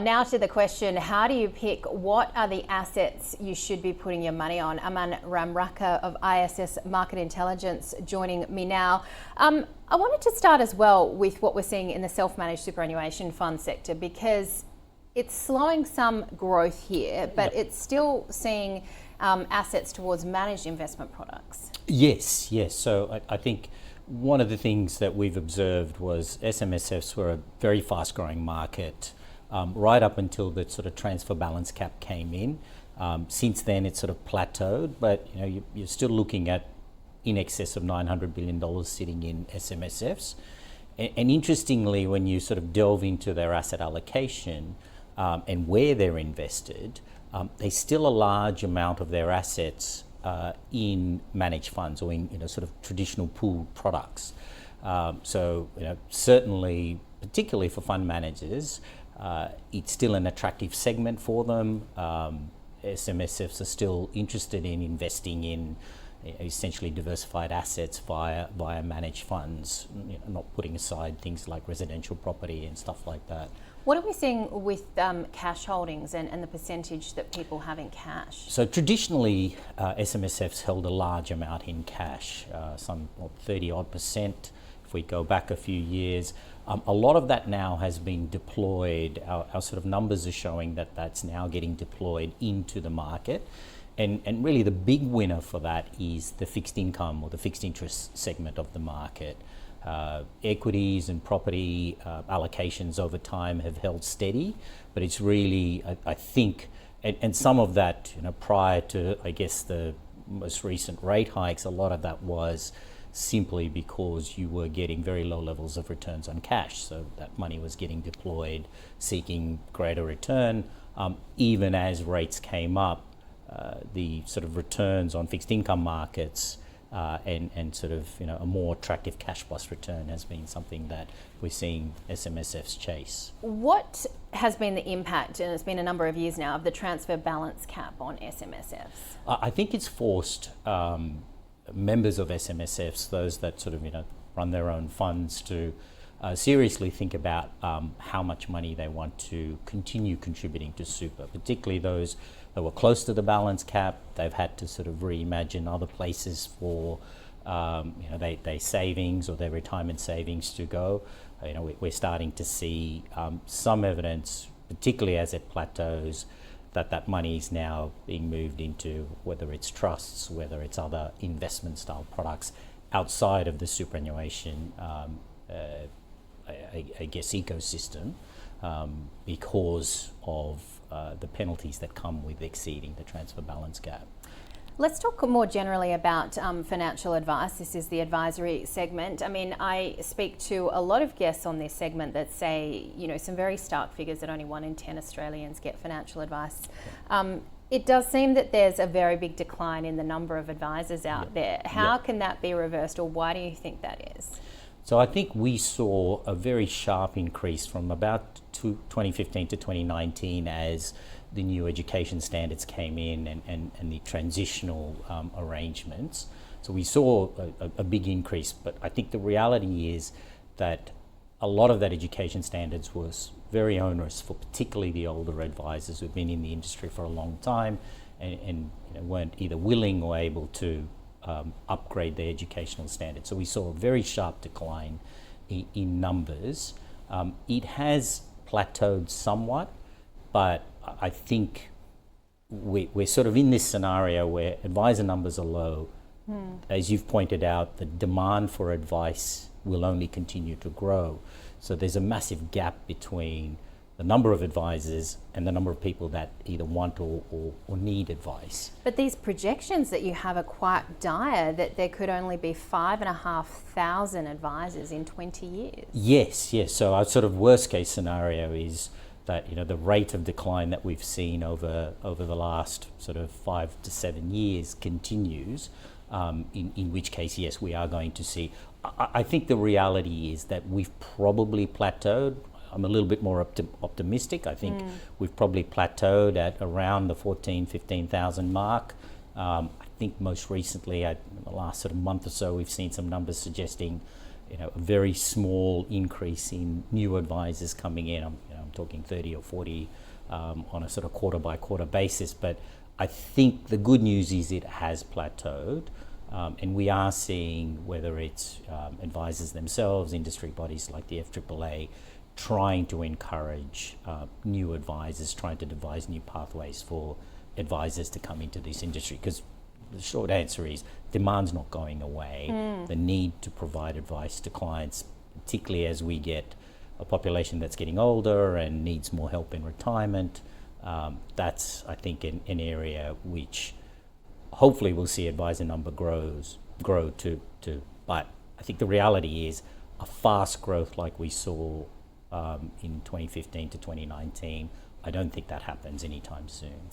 Now to the question, how do you pick what are the assets you should be putting your money on? Aman Ramrakha of ISS Market Intelligence joining me now. I wanted to start as well with what we're seeing in the self-managed superannuation fund sector, because it's slowing some growth here, but it's still seeing assets towards managed investment products. Yes. So I think one of the things that we've observed was SMSFs were a very fast growing market right up until the sort of transfer balance cap came in. Since then it's sort of plateaued, but you're still looking at in excess of $900 billion sitting in SMSFs. And interestingly, when you sort of delve into their asset allocation and where they're invested, there's still a large amount of their assets in managed funds or in sort of traditional pooled products. So certainly, particularly for fund managers, it's still an attractive segment for them. SMSFs are still interested in investing in essentially diversified assets via managed funds, not putting aside things like residential property and stuff like that. What are we seeing with cash holdings and the percentage that people have in cash? So traditionally, SMSFs held a large amount in cash, some 30 odd percent. If we go back a few years, a lot of that now has been deployed. Our sort of numbers are showing that that's now getting deployed into the market. And really the big winner for that is the fixed income or the fixed interest segment of the market. Equities and property allocations over time have held steady, but it's really, I think, and some of that, prior to, I guess, the most recent rate hikes, a lot of that was simply because you were getting very low levels of returns on cash. So that money was getting deployed seeking greater return. Even as rates came up, the sort of returns on fixed income markets and sort of a more attractive cash plus return has been something that we're seeing SMSFs chase. What has been the impact, and it's been a number of years now, of the transfer balance cap on SMSFs? I think it's forced members of SMSFs, those that sort of run their own funds, to seriously think about how much money they want to continue contributing to super, particularly those that were close to the balance cap. They've had to sort of reimagine other places for their savings or their retirement savings to go. We're starting to see some evidence, particularly as it plateaus, that money is now being moved into whether it's trusts, whether it's other investment style products outside of the superannuation I guess ecosystem, because of the penalties that come with exceeding the transfer balance gap. Let's talk more generally about financial advice. This is the advisory segment. I mean, I speak to a lot of guests on this segment that say, some very stark figures that only 1 in 10 Australians get financial advice. It does seem that there's a very big decline in the number of advisors out there. How can that be reversed, or why do you think that is? So I think we saw a very sharp increase from about 2015 to 2019 as the new education standards came in and the transitional arrangements. So we saw a big increase, but I think the reality is that a lot of that education standards was very onerous for particularly the older advisors who've been in the industry for a long time and weren't either willing or able to upgrade their educational standards. So we saw a very sharp decline in numbers. It has plateaued somewhat, but I think we're sort of in this scenario where advisor numbers are low. As you've pointed out, the demand for advice will only continue to grow. So there's a massive gap between the number of advisors and the number of people that either want or need advice. But these projections that you have are quite dire, that there could only be 5,500 advisors in 20 years. Yes. So our sort of worst case scenario is that the rate of decline that we've seen over the last sort of 5 to 7 years continues, in which case, yes, we are going to see. I think the reality is that we've probably plateaued. I'm a little bit more optimistic. I think we've probably plateaued at around the 15,000 mark. I think most recently, in the last sort of month or so, we've seen some numbers suggesting a very small increase in new advisors coming in. I'm talking 30 or 40 on a sort of quarter by quarter basis. But I think the good news is it has plateaued. And we are seeing, whether it's advisors themselves, industry bodies like the FAAA, trying to encourage new advisors, trying to devise new pathways for advisors to come into this industry. Because the short answer is demand's not going away. The need to provide advice to clients, particularly as we get a population that's getting older and needs more help in retirement, that's, I think, an area which hopefully we'll see advisor number grow to. But I think the reality is a fast growth like we saw in 2015 to 2019, I don't think that happens anytime soon.